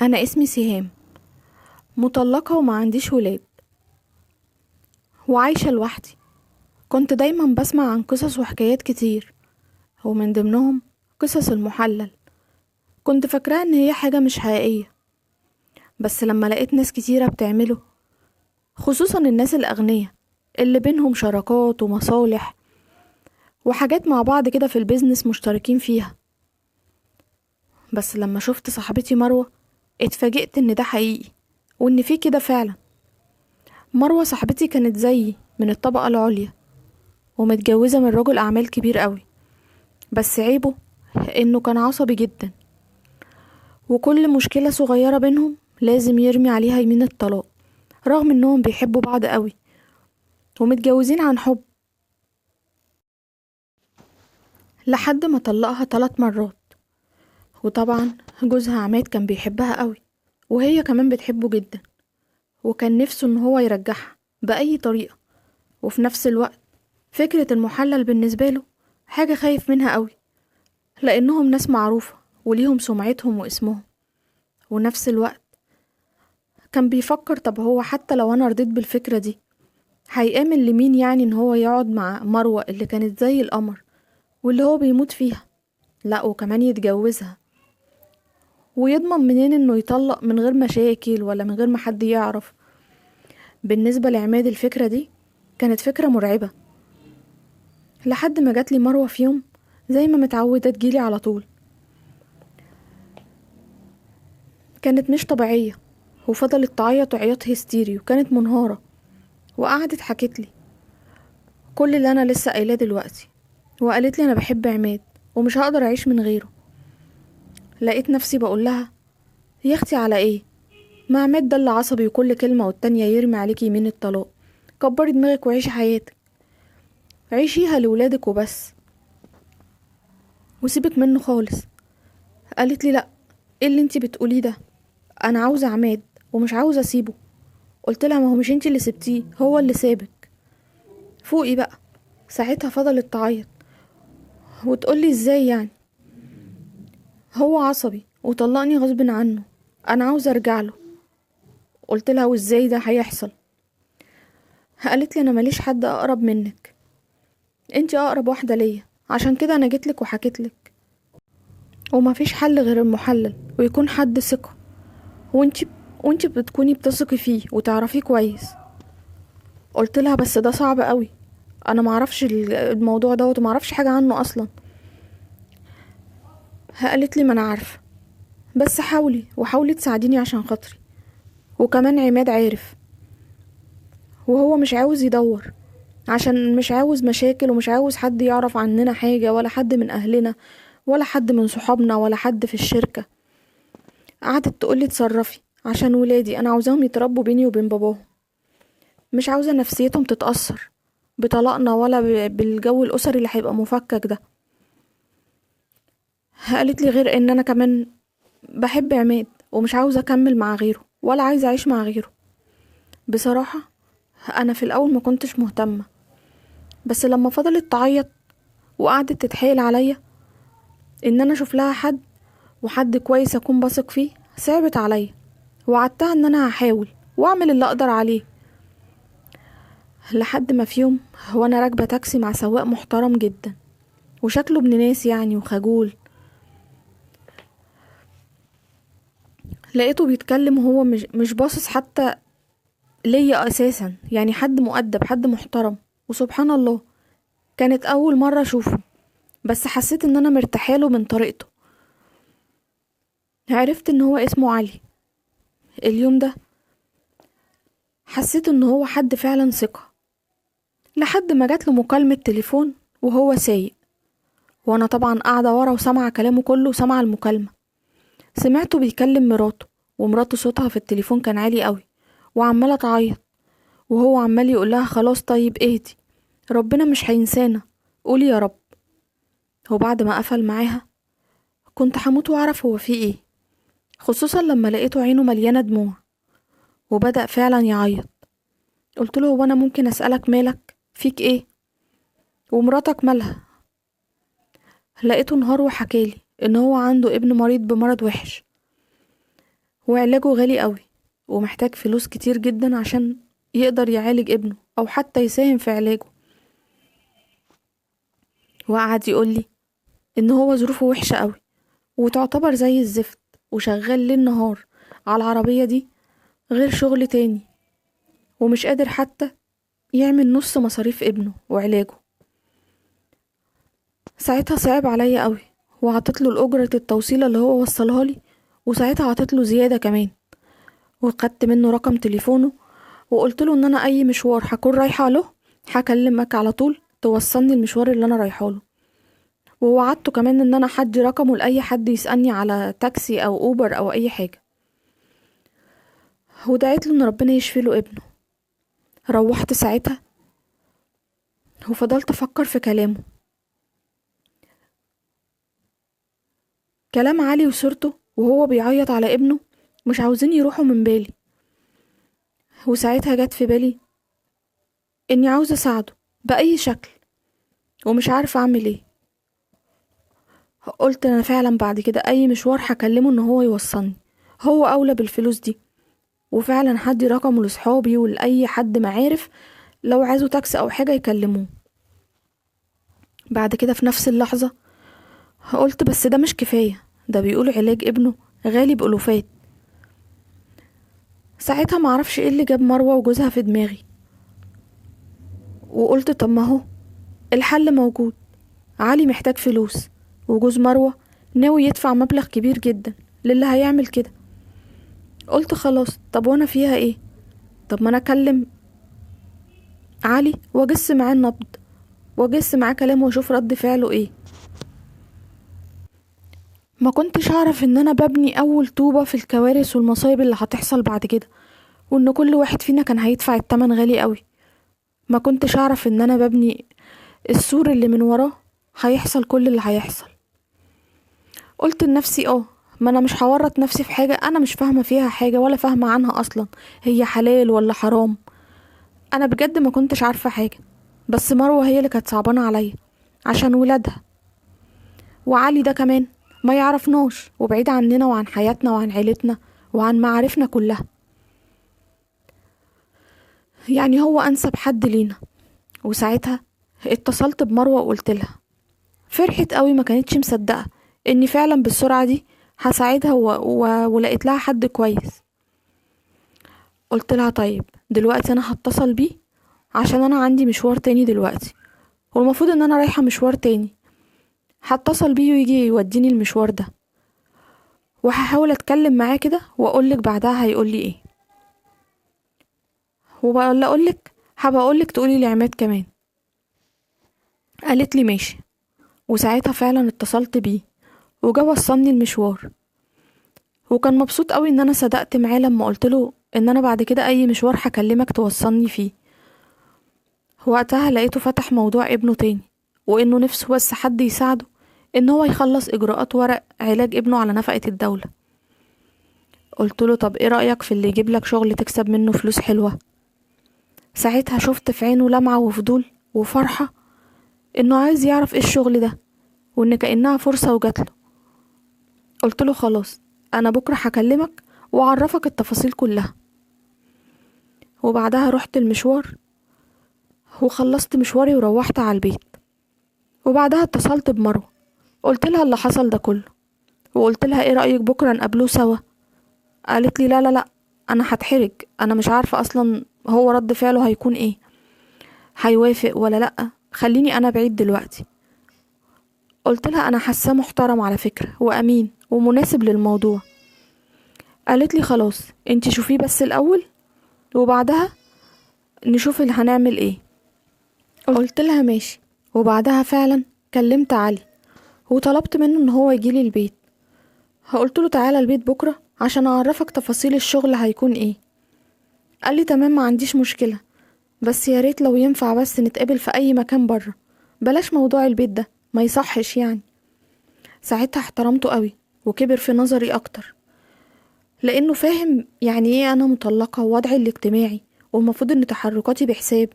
أنا اسمي سهام، مطلقة وما عنديش ولاد وعايشة لوحدي. كنت دايما بسمع عن قصص وحكايات كتير، ومن ضمنهم قصص المحلل. كنت فاكراها ان هي حاجة مش حقيقية، بس لما لقيت ناس كتيرة بتعمله، خصوصا الناس الأغنياء اللي بينهم شراكات ومصالح وحاجات مع بعض كده في البيزنس مشتركين فيها. بس لما شفت صاحبتي مروة اتفاجئت ان ده حقيقي، وان في كده فعلا. مروة صاحبتي كانت زيي من الطبقة العليا، ومتجوزة من رجل أعمال كبير قوي، بس عيبه إنه كان عصبي جدا، وكل مشكلة صغيرة بينهم لازم يرمي عليها يمين الطلاق، رغم إنهم بيحبوا بعض قوي ومتجوزين عن حب. لحد ما طلقها 3 مرات، وطبعا جوزها عماد كان بيحبها قوي، وهي كمان بتحبه جدا، وكان نفسه إن هو يرجعها بأي طريقة. وفي نفس الوقت فكرة المحلل بالنسبة له حاجة خايف منها قوي، لأنهم ناس معروفة وليهم سمعتهم واسمهم. ونفس الوقت كان بيفكر، طب هو حتى لو أنا رضيت بالفكرة دي هيآمن لمين يعني إن هو يقعد مع مروة اللي كانت زي القمر واللي هو بيموت فيها، لا وكمان يتجوزها، ويضمن منين إنه يطلق من غير مشاكل ولا من غير ما حد يعرف. بالنسبة لعماد الفكرة دي كانت فكرة مرعبة، لحد ما جاتلي مروة في يوم زي ما متعودة تجيلي على طول. كانت مش طبيعية، وفضلت تعيط عياط هستيري وكانت منهارة، وقعدت حكت لي كل اللي انا لسه قايلاه دلوقتي، وقالت لي انا بحب عماد ومش هقدر اعيش من غيره. لقيت نفسي بقول لها يا اختي على ايه؟ ما عماد ده اللي عصبي وكل كلمة والتانية يرمي عليكي يمين الطلاق. كبري دماغك وعيشي حياتك، عيشيها لولادك وبس، وسيبك منه خالص. قالت لي لا، ايه اللي انتي بتقوليه ده؟ انا عاوزة عماد ومش عاوزة اسيبه. قلت لها ما هو مش انتي اللي سبتيه، هو اللي سابك، فوقي بقى. ساعتها فضلت تعيط وتقولي ازاي يعني، هو عصبي وطلقني غصب عنه، انا عاوزه ارجع له. قلت لها وازاي ده هيحصل؟ قالت لي انا ماليش حد اقرب منك، انتي اقرب واحده ليا، عشان كده انا جيتلك وحكيتلك، وما فيش حل غير المحلل ويكون حد ثقه، وانتي وانتي بتكوني بتثقي فيه وتعرفيه كويس. قلت لها بس ده صعب قوي، انا معرفش الموضوع دوت ومعرفش حاجه عنه اصلا. قالت لي ما انا عارفه، بس حاولي وحاولي تساعديني عشان خاطري. وكمان عماد عارف، وهو مش عاوز يدور، عشان مش عاوز مشاكل ومش عاوز حد يعرف عننا حاجة، ولا حد من أهلنا ولا حد من صحابنا ولا حد في الشركة. قعدت تقولي اتصرفي عشان ولادي، أنا عاوزاهم يتربوا بيني وبين باباهم، مش عاوزة نفسيتهم تتأثر بطلاقنا ولا بالجو الأسري اللي هيبقى مفكك ده. قالت لي غير ان انا كمان بحب عماد ومش عاوزة اكمل مع غيره ولا عايزة اعيش مع غيره. بصراحة انا في الاول ما كنتش مهتمة، بس لما فضلت تعيط وقعدت تتحايل عليا ان انا اشوف لها حد، وحد كويس اكون بثق فيه، صعبت عليا. وعدتها ان انا هحاول واعمل اللي اقدر عليه. لحد ما في يوم وانا راكبه تاكسي مع سواق محترم جدا وشكله ابن ناس يعني وخجول، لقيته بيتكلم وهو مش باصص حتى ليا اساسا، يعني حد مؤدب حد محترم. وسبحان الله كانت اول مره اشوفه، بس حسيت ان انا مرتاحاله من طريقته. عرفت ان هو اسمه علي. اليوم ده حسيت ان هو حد فعلا ثقة، لحد ما جات له مكالمة تليفون وهو سايق، وانا طبعا قاعدة ورا وسامعة كلامه كله وسامعة المكالمة. سمعته بيكلم مراته، ومراته صوتها في التليفون كان عالي قوي وعمالة تعيط، وهو عمال يقولها خلاص طيب اهدي، ربنا مش هينسانا، قولي يا رب. وبعد ما قفل معاها كنت هموت واعرف هو فيه ايه، خصوصا لما لقيته عينه مليانة دموع وبدأ فعلا يعيط. قلت له هو انا ممكن اسألك مالك، فيك ايه، ومراتك مالها؟ لقيته انهار وحكالي ان هو عنده ابن مريض بمرض وحش، وعلاجه غالي قوي، ومحتاج فلوس كتير جدا عشان يقدر يعالج ابنه او حتى يساهم في علاجه. وقعد يقولي ان هو ظروفه وحشة قوي، وتعتبر زي الزفت، وشغال ليل نهار على العربية دي غير شغل تاني، ومش قادر حتى يعمل نص مصاريف ابنه وعلاجه. ساعتها صعب عليا قوي، وعطيتله الأجرة التوصيلة اللي هو وصلها لي، وساعتها عطيتله زيادة كمان، وخدت منه رقم تليفونه، وقلتله ان انا اي مشوار هكون رايحة له هكلمك على طول توصلني المشوار اللي انا رايحه له. ووعدته كمان ان انا حدي رقمه لاي حد يسألني على تاكسي او اوبر او اي حاجة. ودعيت له ان ربنا يشفي له ابنه. روحت ساعتها وفضلت افكر في كلام علي وصورته وهو بيعيط على ابنه مش عاوزين يروحوا من بالي. وساعتها جت في بالي اني عاوزة اساعده بأي شكل، ومش عارفة اعمل ايه. قلت انا فعلا بعد كده اي مشوار هكلمه ان هو يوصلني، هو اولى بالفلوس دي. وفعلا هدي رقمه لصحابي ولاي حد معارف لو عايزوا تاكسي او حاجة يكلموه. بعد كده في نفس اللحظة قلت بس ده مش كفاية، ده بيقول علاج ابنه غالي بألوفات. ساعتها معرفش ايه اللي جاب مروة وجوزها في دماغي، وقلت طب ما هو الحل موجود. علي محتاج فلوس، وجوز مروة ناوي يدفع مبلغ كبير جدا للي هيعمل كده. قلت خلاص، طب وانا فيها ايه؟ طب ما انا اكلم علي واجس معاه النبض، واجس معاه كلام واشوف رد فعله ايه. ما كنتش اعرف ان انا ببني اول طوبة في الكوارث والمصايب اللي هتحصل بعد كده، وان كل واحد فينا كان هيدفع التمن غالي قوي. ما كنتش اعرف ان انا ببني السور اللي من وراه هيحصل كل اللي هيحصل. قلت لنفسي ما انا مش هورط نفسي في حاجة انا مش فاهمة فيها حاجة ولا فاهمة عنها اصلا، هي حلال ولا حرام. انا بجد ما كنتش عارفة حاجة، بس مروة هي اللي كانت صعبانة عليا عشان ولادها. وعلي ده كمان ما يعرفناش، وبعيد عننا وعن حياتنا وعن عيلتنا وعن معارفنا كلها، يعني هو انسب حد لينا. وساعتها اتصلت بمروة وقلت لها. فرحت قوي، ما كانتش مصدقة اني فعلا بالسرعة دي هساعدها ولقيت لها حد كويس. قلت لها طيب دلوقتي انا هتصل بيه عشان انا عندي مشوار تاني دلوقتي، والمفروض ان انا رايحة مشوار تاني. هتصل بيه ويجي يوديني المشوار ده، وهحاول اتكلم معاه كده واقولك بعدها هيقولي ايه. ولا اقولك هبقى اقولك تقولي لعماد كمان. قالت لي ماشي. وساعتها فعلا اتصلت بيه وجا وصلني المشوار، وكان مبسوط قوي ان انا صدقت معاه لما قلتله ان انا بعد كده اي مشوار هكلمك توصلني فيه. وقتها لقيته فتح موضوع ابنه تاني، وانه نفسه بس حد يساعده ان هو يخلص اجراءات ورق علاج ابنه على نفقة الدولة. قلتله طب ايه رأيك في اللي يجيب لك شغل تكسب منه فلوس حلوة؟ ساعتها شفت في عينه لمعة وفضول وفرحة انه عايز يعرف ايه الشغل ده، وان كأنها فرصة وجاتله. قلتله خلاص، انا بكرة هكلمك واعرفك التفاصيل كلها. وبعدها رحت المشوار وخلصت مشواري وروحت على البيت. وبعدها اتصلت بمروة، قلت لها اللي حصل ده كله، وقلت لها ايه رأيك بكرة نقابله سوا؟ قالت لي لا لا لا، انا هتحرج، انا مش عارفة اصلا هو رد فعله هيكون ايه، هيوافق ولا لا، خليني انا بعيد دلوقتي. قلت لها انا حاساه محترم على فكرة وامين ومناسب للموضوع. قالت لي خلاص انتي شوفيه بس الاول، وبعدها نشوف اللي هنعمل ايه. قلت لها ماشي. وبعدها فعلا كلمت علي وطلبت منه ان هو يجيلي البيت. قلت له تعالى البيت بكرة عشان اعرفك تفاصيل الشغل هيكون ايه. قال لي تمام ما عنديش مشكلة، بس يا ريت لو ينفع بس نتقابل في اي مكان بره، بلاش موضوع البيت ده ما يصحش يعني. ساعتها احترمته قوي وكبر في نظري اكتر، لانه فاهم يعني ايه انا مطلقة ووضعي الاجتماعي، والمفروض ان تحركاتي بحساب.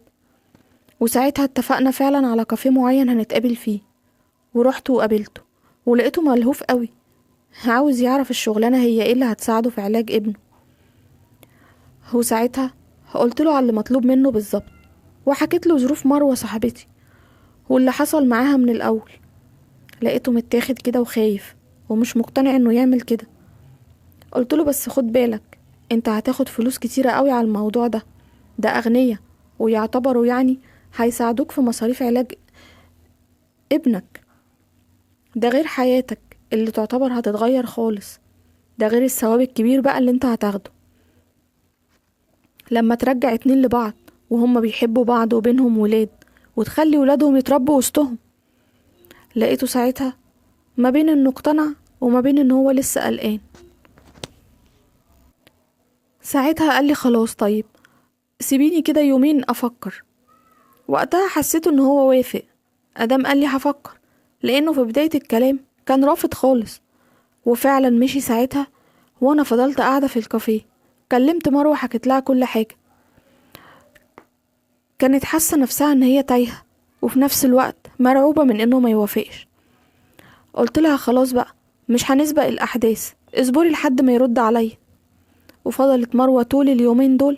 وساعتها اتفقنا فعلا على كافيه معين هنتقابل فيه، ورحت وقابلته ولقيته ملهوف قوي عاوز يعرف الشغلانة هي ايه اللي هتساعده في علاج ابنه. وساعتها قلت له على اللي مطلوب منه بالظبط، وحكيت له ظروف مروة صاحبتي واللي حصل معاها من الأول. لقيته متاخد كده وخايف ومش مقتنع انه يعمل كده. قلت له بس خد بالك، انت هتاخد فلوس كتيرة قوي على الموضوع ده أغنية، ويعتبروا يعني هيساعدوك في مصاريف علاج ابنك، ده غير حياتك اللي تعتبر هتتغير خالص، ده غير الثواب الكبير بقى اللي انت هتاخده لما ترجع اتنين لبعض وهم بيحبوا بعض وبينهم ولاد، وتخلي ولادهم يتربوا وسطهم. لقيته ساعتها ما بين انه اقتنع وما بين ان هو لسه قلقان. ساعتها قال لي خلاص طيب سيبيني كده يومين افكر. وقتها حسيت ان هو وافق ادام قال لي هفكر، لانه في بداية الكلام كان رافض خالص. وفعلا مشي ساعتها، وانا فضلت قاعدة في الكافيه. كلمت مروة حكيت لها كل حاجة. كانت حاسة نفسها ان هي تايهة، وفي نفس الوقت مرعوبة من انه ما يوافقش. قلت لها خلاص بقى مش هنسبق الاحداث، اصبري لحد ما يرد عليا. وفضلت مروة طول اليومين دول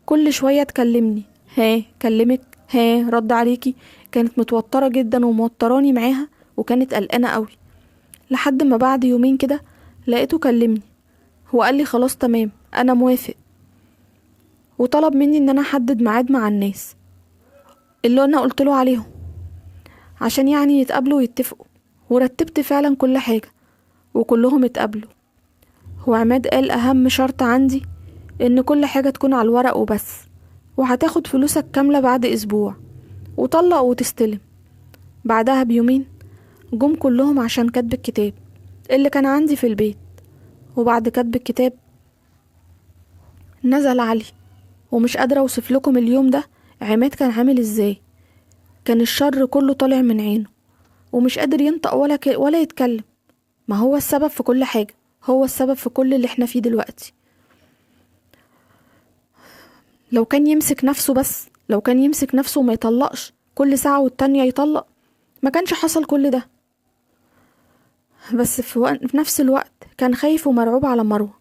كل شوية تكلمني، ها كلمك، ها رد عليكي. كانت متوترة جدا وموتراني معاها، وكانت قلقانة قوي. لحد ما بعد يومين كده لقيته كلمني، هو قال لي خلاص تمام انا موافق، وطلب مني ان انا احدد ميعاد مع الناس اللي انا قلت له عليهم عشان يعني يتقابلوا ويتفقوا. ورتبت فعلا كل حاجة وكلهم اتقابلوا. هو عماد قال اهم شرط عندي ان كل حاجة تكون على الورق وبس، وهتاخد فلوسك كاملة بعد اسبوع، وطلق وتستلم. بعدها بيومين جم كلهم عشان كتب الكتاب اللي كان عندي في البيت. وبعد كتب الكتاب نزل علي، ومش قادرة اوصف لكم اليوم ده عماد كان عامل ازاي. كان الشر كله طالع من عينه، ومش قادر ينطق ولا يتكلم. ما هو السبب في كل حاجة، هو السبب في كل اللي احنا فيه دلوقتي. لو كان يمسك نفسه بس، لو كان يمسك نفسه وما يطلقش كل ساعة والتانية يطلق، ما كانش حصل كل ده. بس في نفس الوقت كان خايف ومرعوب على مروة.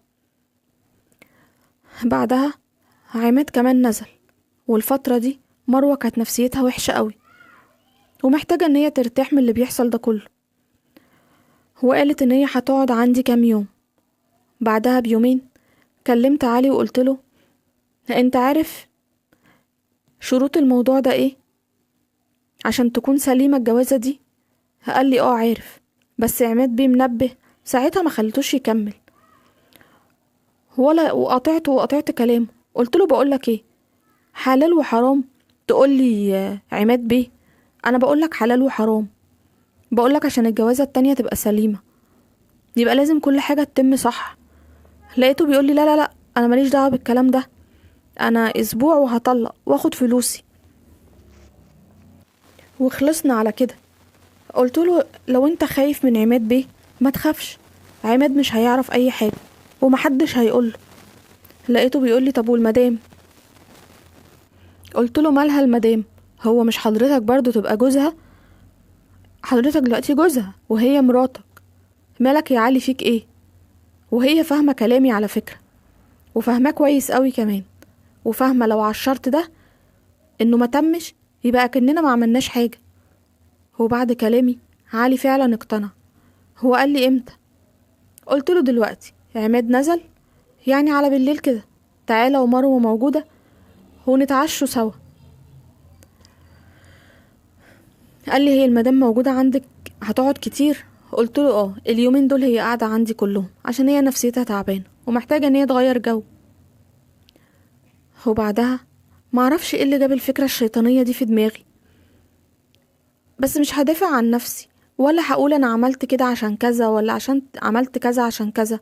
بعدها عماد كمان نزل، والفترة دي مروة كانت نفسيتها وحشة قوي، ومحتاجة ان هي ترتاح من اللي بيحصل ده كله. وقالت ان هي هتقعد عندي كام يوم. بعدها بيومين كلمت علي وقلت له انت عارف شروط الموضوع ده ايه عشان تكون سليمة الجوازة دي؟ قال لي عارف، بس عماد بيه منبه ساعتها ما خليتوش يكمل، وقطعت كلامه. قلت له بقولك ايه، حلال وحرام تقول لي عماد بيه؟ انا بقولك حلال وحرام، بقولك عشان الجوازة التانية تبقى سليمة يبقى لازم كل حاجة تتم صح. لقيته بيقول لي لا لا لا انا ماليش دعوة بالكلام ده، انا اسبوع وهطلق واخد فلوسي. وخلصنا على كده. قلت له لو انت خايف من عماد بيه ما تخافش، عماد مش هيعرف اي حاجة ومحدش هيقوله. لقيته بيقول لي طب والمدام؟ قلت له مالها المدام، هو مش حضرتك برضو تبقى جوزها؟ حضرتك دلوقتي جوزها وهي مراتك، مالك يا علي فيك ايه؟ وهي فاهمة كلامي على فكرة، وفاهماه كويس قوي كمان، وفاهمة لو على الشرط ده انه ما تمش يبقى كأننا ما عملناش حاجة. وبعد كلامي علي فعلا اقتنع. هو قال لي امتى؟ قلت له دلوقتي عماد نزل يعني على بالليل كده، تعالى ومروة موجودة ونتعشوا سوا. قال لي هي المدام موجودة عندك هتقعد كتير؟ قلت له اليومين دول هي قاعدة عندي كلهم عشان هي نفسيتها تعبانة ومحتاجة ان هي تغير جو. وبعدها معرفش ايه اللي جاب الفكرة الشيطانية دي في دماغي، بس مش هدافع عن نفسي ولا هقول انا عملت كده عشان كذا ولا عشان عملت كذا عشان كذا.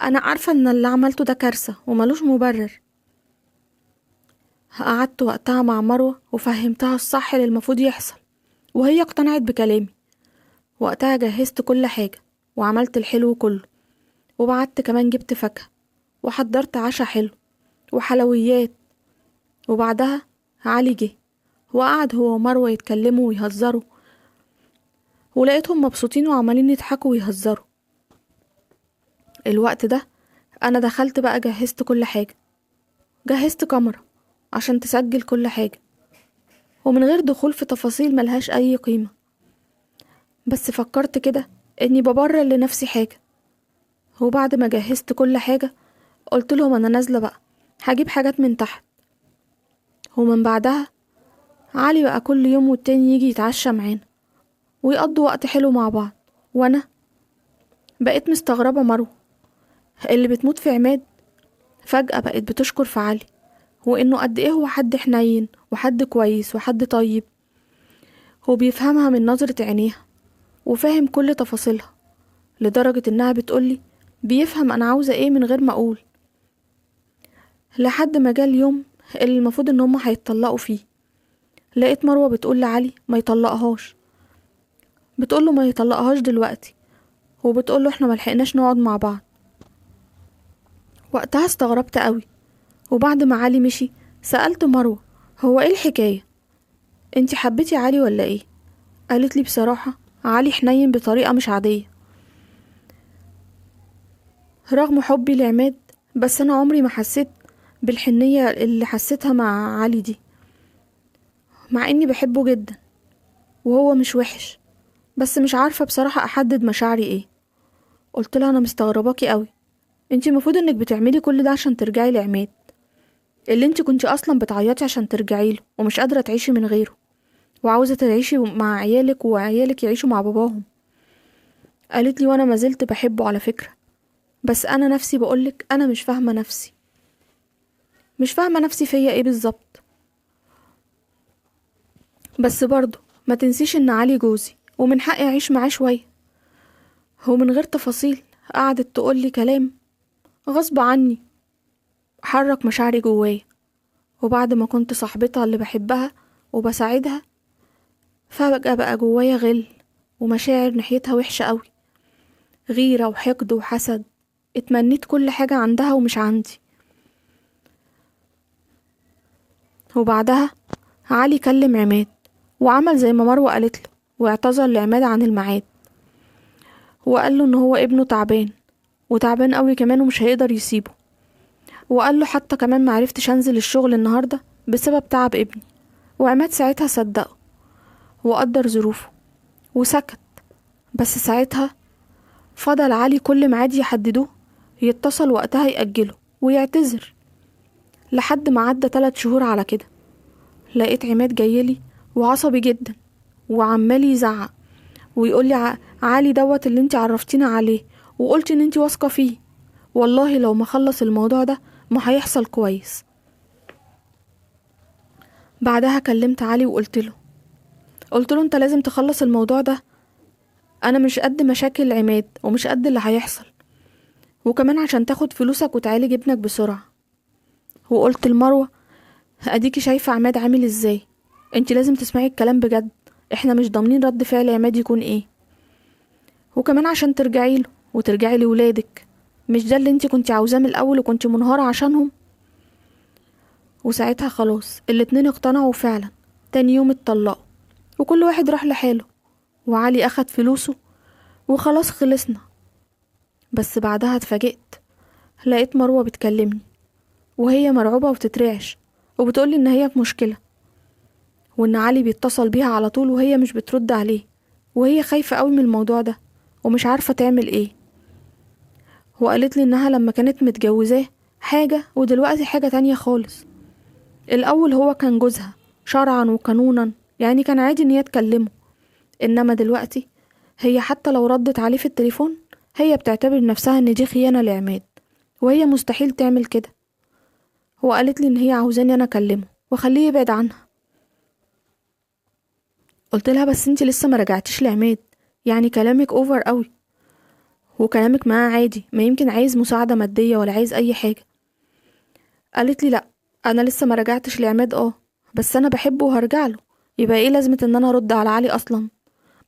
انا عارفة ان اللي عملته ده كارثة وملوش مبرر. قعدت وقتها مع مروة وفهمتها الصح اللي المفروض يحصل، وهي اقتنعت بكلامي. وقتها جهزت كل حاجة وعملت الحلو كله، وبعدت كمان جبت فاكهة وحضرت عشا حلو وحلويات. وبعدها علي جه وقعد هو ومروة يتكلموا ويهزروا، ولقيتهم مبسوطين وعمالين يضحكوا ويهزروا. الوقت ده انا دخلت بقى جهزت كل حاجة، جهزت كاميرا عشان تسجل كل حاجة، ومن غير دخول في تفاصيل ملهاش اي قيمة. بس فكرت كده اني ببرر لنفسي حاجة. وبعد ما جهزت كل حاجة قلت لهم انا نازلة بقى هجيب حاجات من تحت. ومن بعدها علي بقى كل يوم والتاني يجي يتعشى معانا ويقضوا وقت حلو مع بعض. وانا بقيت مستغربة مروة اللي بتموت في عماد فجأة بقت بتشكر في علي، وانه قد ايه هو حد حنين وحد كويس وحد طيب، وبيفهمها من نظرة عينيها وفاهم كل تفاصيلها، لدرجة انها بتقولي بيفهم انا عاوزة ايه من غير ما اقول. لحد ما جه اليوم اللي المفروض ان هما هيتطلقوا فيه، لقيت مروة بتقول لعلي ما يطلقهاش، بتقوله ما يطلقهاش دلوقتي، وبتقوله احنا ملحقناش نقعد مع بعض. وقتها استغربت قوي، وبعد ما علي مشي سألت مروة هو ايه الحكاية، انتي حبيتي علي ولا ايه؟ قالت لي بصراحة علي حنين بطريقة مش عادية، رغم حبي لعماد بس انا عمري ما حسيت بالحنية اللي حسيتها مع علي دي، مع اني بحبه جدا وهو مش وحش، بس مش عارفة بصراحة احدد مشاعري ايه. قلت لها انا مستغرباكي قوي، انتي المفروض انك بتعملي كل ده عشان ترجعي لعماد اللي انتي كنتي اصلا بتعيطي عشان ترجعي له ومش قادرة تعيشي من غيره، وعاوزة تعيشي مع عيالك وعيالك يعيشوا مع باباهم. قالت لي وانا ما زلت بحبه على فكرة، بس انا نفسي بقولك انا مش فاهمة نفسي، مش فاهمة نفسي فيا ايه بالظبط. بس برضه ما تنسيش ان علي جوزي ومن حقي اعيش معاه شوية. هو من غير تفاصيل قعدت تقولي كلام غصب عني حرك مشاعري جوايا، وبعد ما كنت صاحبتها اللي بحبها وبساعدها فجأة بقى جوايا غل ومشاعر ناحيتها وحشة قوي، غيرة وحقد وحسد، اتمنيت كل حاجة عندها ومش عندي. وبعدها علي كلم عماد وعمل زي ما مروة قالت له، واعتذر لعماد عن الميعاد، وقال له ان هو ابنه تعبان وتعبان قوي كمان ومش هيقدر يسيبه، وقال له حتى كمان معرفتش انزل الشغل النهاردة بسبب تعب ابني. وعماد ساعتها صدقه وقدر ظروفه وسكت. بس ساعتها فضل علي كل ميعاد يحددوه يتصل وقتها يأجله ويعتذر، لحد ما عدى 3 شهور على كده. لقيت عماد جايلي وعصبي جدا وعمال يزعق ويقول لي علي دوت اللي انتي عرفتينا عليه وقلتي ان انتي واثقة فيه، والله لو ما خلص الموضوع ده ما هيحصل كويس. بعدها كلمت علي وقلت له انت لازم تخلص الموضوع ده، انا مش قد مشاكل عماد ومش قد اللي هيحصل، وكمان عشان تاخد فلوسك وتعالج ابنك بسرعة. وقلت لمروة اديكي شايفة عماد عامل ازاي، انتي لازم تسمعي الكلام بجد، احنا مش ضامنين رد فعل عماد يكون ايه، وكمان عشان ترجعي له وترجعي لولادك، مش ده اللي انتي كنتي عاوزاه من الاول وكنتي منهارة عشانهم. وساعتها خلاص الاتنين اقتنعوا فعلا. تاني يوم اتطلقوا وكل واحد راح لحاله، وعلي اخد فلوسه وخلاص خلصنا. بس بعدها اتفاجئت، لقيت مروة بتكلمني وهي مرعوبة وبتترعش وبتقولي ان هي في مشكلة، وان علي بيتصل بيها على طول وهي مش بترد عليه، وهي خايفة قوي من الموضوع ده ومش عارفة تعمل ايه. وقالت لي انها لما كانت متجوزاه حاجة ودلوقتي حاجة تانية خالص. الاول هو كان جوزها شرعا وقانونا، يعني كان عادي ان هي تكلمه، انما دلوقتي هي حتى لو ردت عليه في التليفون هي بتعتبر نفسها ان دي خيانة لعماد، وهي مستحيل تعمل كده. وقالت لي ان هي عاوزاني انا اكلمه واخليه يبعد عنها. قلت لها بس انتي لسه ما رجعتيش لعماد، يعني كلامك اوفر قوي، وكلامك معاه عادي، ما يمكن عايز مساعدة مادية ولا عايز اي حاجة. قالت لي لا انا لسه ما رجعتش لعماد، بس انا بحبه وهرجع له، يبقى ايه لازمة ان انا ارد على علي اصلا؟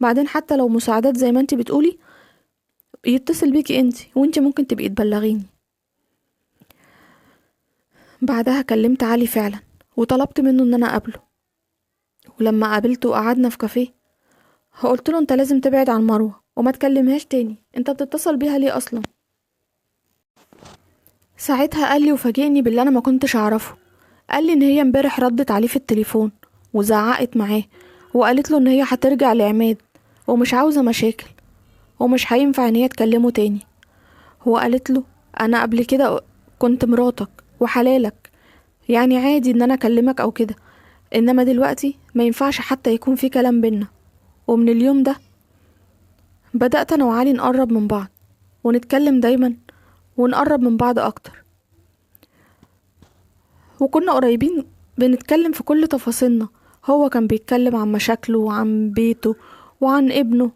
بعدين حتى لو مساعدات زي ما انتي بتقولي يتصل بيكي وانتي ممكن تبقي تبلغيني. بعدها كلمت علي فعلا وطلبت منه ان انا اقابله، ولما قابلته وقعدنا في كافيه قلت له انت لازم تبعد عن مروة وما تكلمهاش تاني، انت بتتصل بيها ليه اصلا؟ ساعتها قال لي وفاجئني باللي انا ما كنتش اعرفه. قال لي ان هي امبارح ردت عليه في التليفون وزعقت معاه، وقالت له ان هي هترجع لعماد ومش عاوزة مشاكل ومش هينفع ان هي تكلمه تاني. هو قالت له انا قبل كده كنت مراتك وحلالك، يعني عادي ان انا اكلمك او كده، انما دلوقتي ما ينفعش حتى يكون في كلام بينا. ومن اليوم ده بدأت انا وعلي نقرب من بعض ونتكلم دايما ونقرب من بعض اكتر، وكنا قريبين بنتكلم في كل تفاصيلنا. هو كان بيتكلم عن مشاكله وعن بيته وعن ابنه،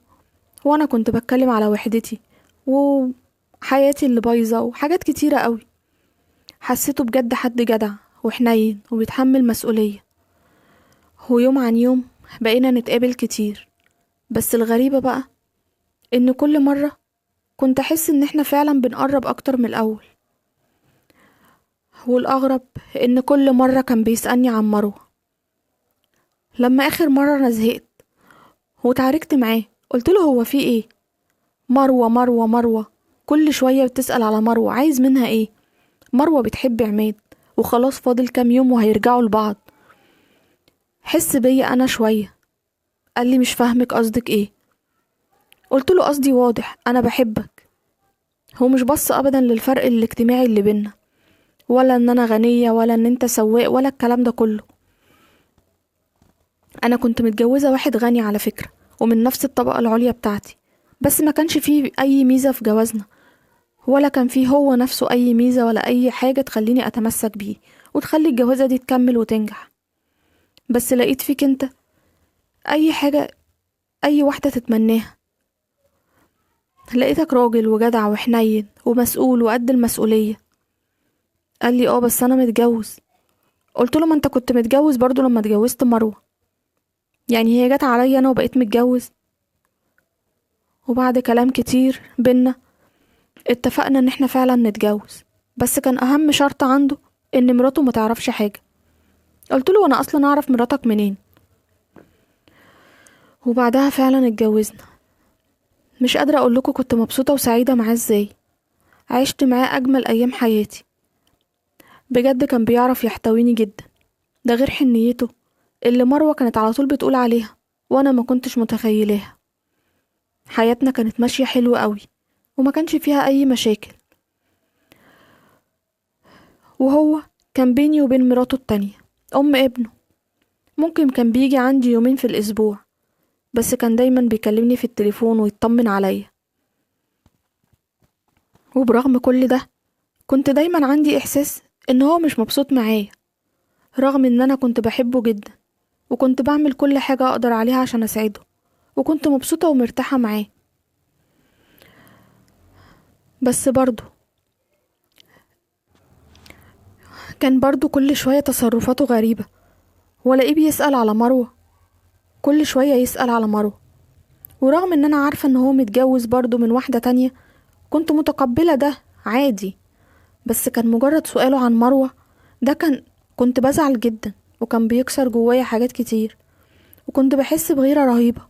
وانا كنت بتكلم على وحدتي وحياتي اللي بايظة وحاجات كتيرة قوي. حسيته بجد حد جدع وحنين وبيتحمل مسؤولية. ويوم عن يوم بقينا نتقابل كتير، بس الغريبة بقى ان كل مرة كنت احس ان احنا فعلا بنقرب اكتر من الاول. والاغرب ان كل مرة كان بيسألني عن مروة. لما اخر مرة انا زهقت وتعاركت معاه قلت له هو في ايه؟ مروة مروة مروة، كل شوية بتسأل على مروة، عايز منها ايه؟ مروة بتحب عماد وخلاص فاضل كام يوم وهيرجعوا لبعض، حس بيا انا شوية. قال لي مش فاهمك، قصدك ايه؟ قلت له قصدي واضح، انا بحبك. هو مش بص ابدا للفرق الاجتماعي اللي بينا، ولا ان انا غنية ولا ان انت سواق ولا الكلام ده كله. انا كنت متجوزة واحد غني على فكرة ومن نفس الطبقة العليا بتاعتي، بس ما كانش فيه اي ميزة في جوازنا، ولا كان فيه هو نفسه اي ميزة ولا اي حاجة تخليني اتمسك بيه وتخلي الجوازة دي تكمل وتنجح. بس لقيت فيك انت اي حاجة اي واحدة تتمناها. لقيتك راجل وجدع وحنين ومسؤول وقد المسؤولية. قال لي بس انا متجوز. قلت له ما انت كنت متجوز برضو لما اتجوزت مروة، يعني هي جت عليا انا وبقيت متجوز؟ وبعد كلام كتير بينا اتفقنا ان احنا فعلا نتجوز، بس كان اهم شرط عنده ان مراته ما تعرفش حاجة. قلت له وانا اصلا اعرف مراتك منين؟ وبعدها فعلا اتجوزنا. مش قادرة اقول لكم كنت مبسوطة وسعيدة معاه ازاي. عشت معاه اجمل ايام حياتي، بجد كان بيعرف يحتويني جدا. ده غير حنيته اللي مروة كانت على طول بتقول عليها وانا ما كنتش متخيلاها. حياتنا كانت ماشية حلوة قوي وما كانش فيها اي مشاكل. وهو كان بيني وبين مراته التانية ام ابنه، ممكن كان بيجي عندي يومين في الاسبوع، بس كان دايما بيكلمني في التليفون ويطمن عليا. وبرغم كل ده كنت دايما عندي احساس ان هو مش مبسوط معايا، رغم ان انا كنت بحبه جدا وكنت بعمل كل حاجة اقدر عليها عشان اساعده، وكنت مبسوطة ومرتاحة معاه. بس برضه كان برضه كل شوية تصرفاته غريبة، ولاقيه بيسأل على مروة، كل شوية يسأل على مروة. ورغم ان انا عارفة ان هو متجوز برضه من واحدة تانية كنت متقبلة ده عادي، بس كان مجرد سؤاله عن مروة ده كنت بزعل جدا، وكان بيكسر جوايا حاجات كتير، وكنت بحس بغيرة رهيبة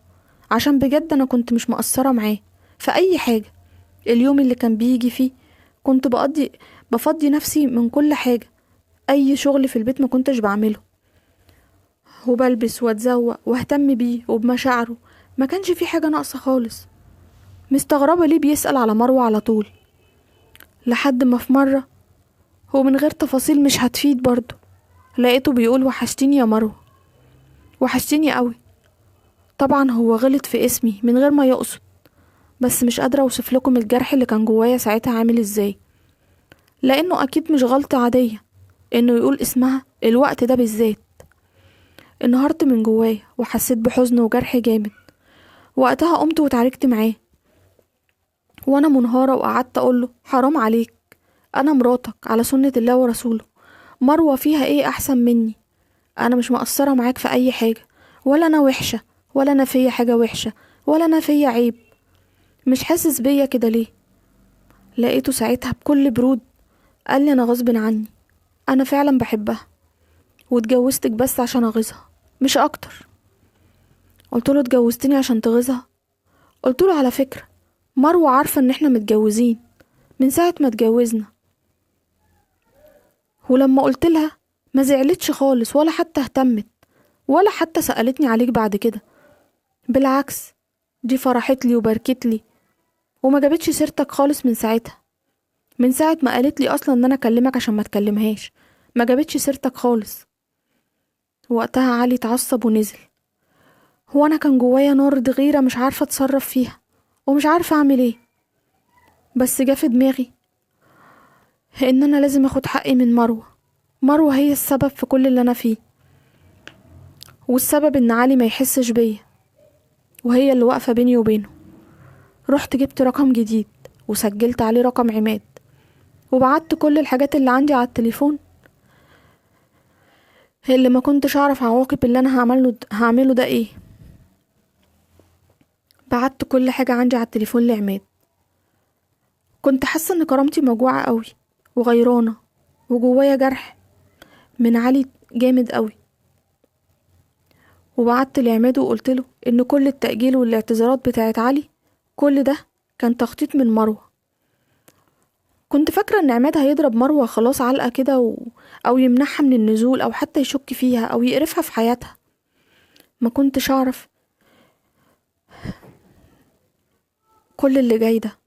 عشان بجد انا كنت مش مقصرة معاه في اي حاجة. اليوم اللي كان بيجي فيه كنت بفضي نفسي من كل حاجة، اي شغل في البيت ما كنتش بعمله، وبلبس واتزوق واهتم بيه وبمشاعره، ما كانش في حاجة ناقصة خالص. مستغربة ليه بيسأل على مروة على طول، لحد ما في مرة هو من غير تفاصيل مش هتفيد برضه لقيته بيقول وحشتيني يا مروة، وحشتيني قوي. طبعا هو غلط في اسمي من غير ما يقصد، بس مش قادرة اوصف لكم الجرح اللي كان جوايا ساعتها عامل ازاي، لانه اكيد مش غلطة عادية انه يقول اسمها الوقت ده بالذات. انهارت من جوايا وحسيت بحزن وجرح جامد. وقتها قمت وتعاركت معاه وانا منهارة، وقعدت اقوله حرام عليك، انا مراتك على سنة الله ورسوله، مروة فيها ايه احسن مني؟ انا مش مقصرة معاك في اي حاجة، ولا انا وحشة، ولا انا فيا حاجة وحشة، ولا انا فيا عيب. مش حاسس بيا كده ليه؟ لقيته ساعتها بكل برود قال لي انا غصب عني، انا فعلا بحبها واتجوزتك بس عشان اغيظها مش اكتر. قلت له اتجوزتني عشان تغيظها؟ قلت له على فكرة مروة عارفة ان احنا متجوزين من ساعة ما اتجوزنا. ولما قلت لها ما زعلتش خالص ولا حتى اهتمت ولا حتى سألتني عليك بعد كده. بالعكس، دي فرحت لي وباركت لي وما جابتش سيرتك خالص من ساعتها. من ساعة ما قالت لي اصلا ان انا اكلمك عشان ما تكلمهاش ما جابتش سيرتك خالص. وقتها علي اتعصب ونزل. هو انا كان جوايا نار غيرة مش عارفة اتصرف فيها ومش عارفة اعمل ايه، بس جه في دماغي ان انا لازم اخد حقي من مروة. مروة هي السبب في كل اللي انا فيه، والسبب ان علي ما يحسش بيا، وهي اللي واقفة بيني وبينه. رحت جبت رقم جديد وسجلت عليه رقم عماد، وبعت كل الحاجات اللي عندي على التليفون اللي ما كنتش اعرف عواقب اللي انا هعمله ده ايه. بعت كل حاجة عندي على التليفون لعماد. كنت حاسة ان كرامتي موجوعة قوي وغيرانة وجوايا جرح من علي جامد قوي. وبعت لعماد وقلت له ان كل التأجيل والاعتذارات بتاعت علي كل ده كان تخطيط من مروة. كنت فاكرة ان عماد هيضرب مروة خلاص علقة كده او يمنعها من النزول او حتى يشك فيها او يقرفها في حياتها. ما كنتش اعرف كل اللي جاي ده.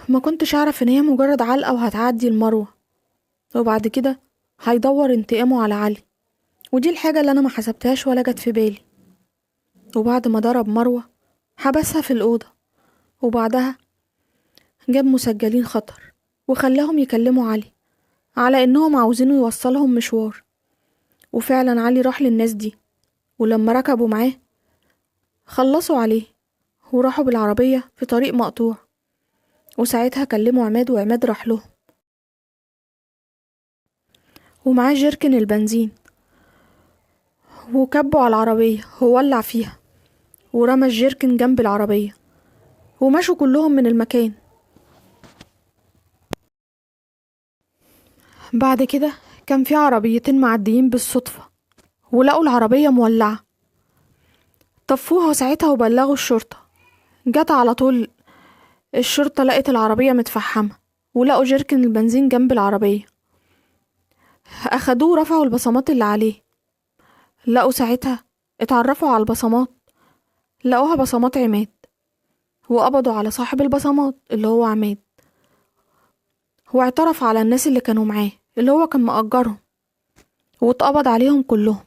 ما كنتش اعرف ان هي مجرد علقة وهتعدي لمروة، وبعد كده هيدور انتقامه على علي. ودي الحاجة اللي انا ما حسبتهاش ولا جت في بالي. وبعد ما ضرب مروة حبسها في الأوضة، وبعدها جاب مسجلين خطر وخلاهم يكلموا علي على انهم عاوزينه يوصلهم مشوار. وفعلا علي راح للناس دي، ولما ركبوا معاه خلصوا عليه وراحوا بالعربية في طريق مقطوع. وساعتها كلموا عماد وعماد راح له ومعاه جيركن البنزين، وكبوا على العربية وولع فيها ورمى الجيركن جنب العربية ومشوا كلهم من المكان. بعد كده كان في عربيتين معديين بالصدفة ولقوا العربية مولعة. طفوها ساعتها وبلغوا الشرطة. جت على طول الشرطة، لقت العربية متفحمة ولقوا جيركن البنزين جنب العربية. أخدوه ورفعوا البصمات اللي عليه. لقوا ساعتها اتعرفوا على البصمات، لقوها بصمات عماد، وقبضوا على صاحب البصمات اللي هو عماد، واعترف على الناس اللي كانوا معاه اللي هو كان مأجرهم، واتقبض عليهم كلهم.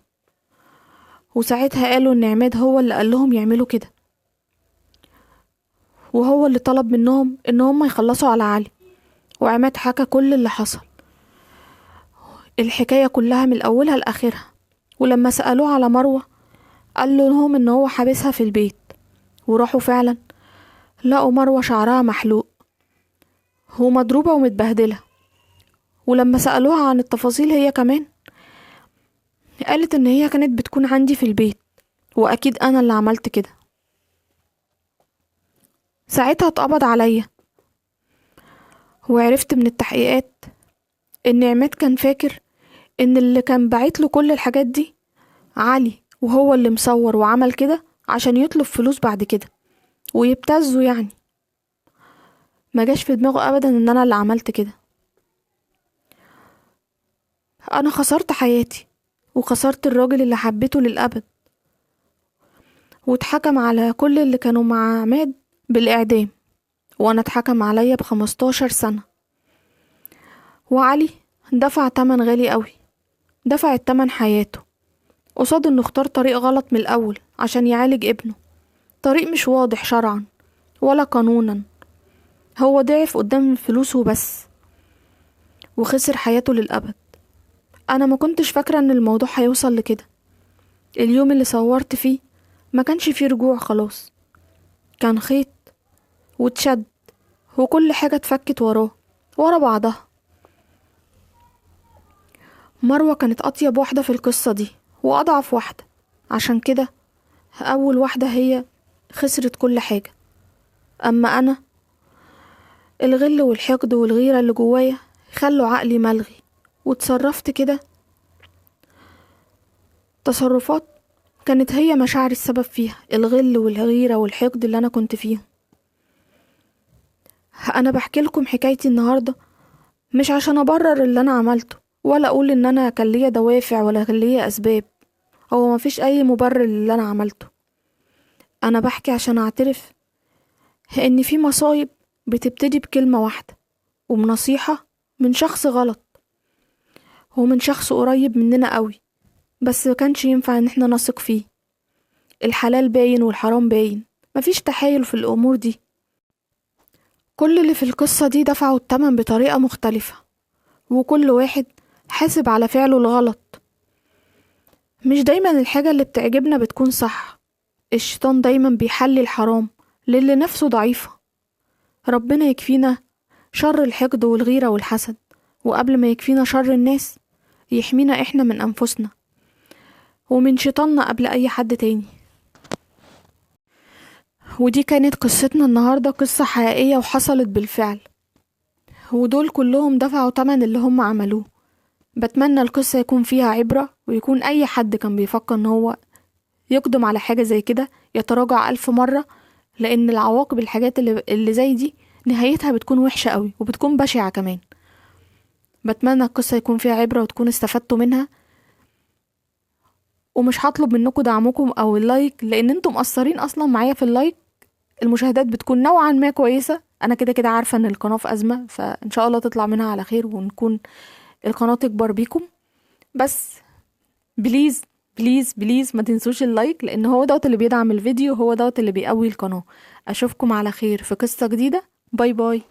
وساعتها قالوا ان عماد هو اللي قال لهم يعملوا كده، وهو اللي طلب منهم ان هم يخلصوا على علي. وعماد حكى كل اللي حصل، الحكاية كلها من اولها لاخرها. ولما سألوه على مروة قال لهم ان هو حابسها في البيت. وراحوا فعلا لقوا مروة شعرها محلوق ومضروبة ومتبهدلة. ولما سألوها عن التفاصيل هي كمان قالت ان هي كانت بتكون عندي في البيت واكيد انا اللي عملت كده. ساعتها اتقبض عليا، وعرفت من التحقيقات ان عماد كان فاكر ان اللي كان باعت له كل الحاجات دي علي، وهو اللي مصور وعمل كده عشان يطلب فلوس بعد كده ويبتزه يعني. ما جاش في دماغه ابدا ان انا اللي عملت كده. انا خسرت حياتي وخسرت الراجل اللي حبيته للأبد، واتحكم على كل اللي كانوا مع عماد بالإعدام، وانا اتحكم عليا ب15 سنة. وعلي دفع تمن غالي قوي، دفع التمن حياته قصاد انه اختار طريق غلط من الأول عشان يعالج ابنه، طريق مش واضح شرعا ولا قانونا. هو ضعف قدام الفلوس وبس، وخسر حياته للأبد. انا ما كنتش فاكرة ان الموضوع هيوصل لكده. اليوم اللي صورت فيه ما كانش فيه رجوع خلاص، كان خيط واتشد وكل حاجة اتفكت ورا بعضها. مروة كانت أطيب واحدة في القصة دي وأضعف واحدة، عشان كده أول واحدة هي خسرت كل حاجة. أما أنا الغل والحقد والغيرة اللي جوايا خلوا عقلي ملغي، وتصرفت كده تصرفات كانت هي مشاعري السبب فيها، الغل والغيرة والحقد اللي أنا كنت فيهم. انا بحكي لكم حكايتي النهارده مش عشان ابرر اللي انا عملته، ولا اقول ان انا كان ليا دوافع ولا كان ليا اسباب. هو مفيش اي مبرر اللي انا عملته. انا بحكي عشان اعترف ان في مصايب بتبتدي بكلمة واحدة وبنصيحة من شخص غلط ومن شخص قريب مننا قوي، بس مكانش ينفع ان احنا نثق فيه. الحلال باين والحرام باين، مفيش تحايل في الامور دي. كل اللي في القصة دي دفعوا التمن بطريقة مختلفة، وكل واحد حاسب على فعله الغلط. مش دايما الحاجة اللي بتعجبنا بتكون صح. الشيطان دايما بيحلي الحرام للي نفسه ضعيفة. ربنا يكفينا شر الحقد والغيرة والحسد، وقبل ما يكفينا شر الناس يحمينا احنا من انفسنا ومن شيطاننا قبل اي حد تاني. ودي كانت قصتنا النهاردة، قصة حقيقية وحصلت بالفعل، ودول كلهم دفعوا تمن اللي هم عملوه. بتمنى القصة يكون فيها عبرة، ويكون اي حد كان بيفكر ان هو يقدم على حاجة زي كده يتراجع 1000 مرة، لان العواقب الحاجات اللي زي دي نهايتها بتكون وحشة قوي وبتكون بشعة كمان. بتمنى القصة يكون فيها عبرة وتكون استفدتوا منها، ومش هطلب منكم دعمكم او اللايك لان انتم مقصرين اصلا معايا في اللايك. المشاهدات بتكون نوعا ما كويسة، انا كده كده عارفة ان القناة في ازمة، فان شاء الله تطلع منها على خير ونكون القناة تكبر بيكم. بس بليز بليز بليز ما تنسوش اللايك، لان هو دوت اللي بيدعم الفيديو، هو دوت اللي بيقوي القناة. اشوفكم على خير في قصة جديدة. باي باي.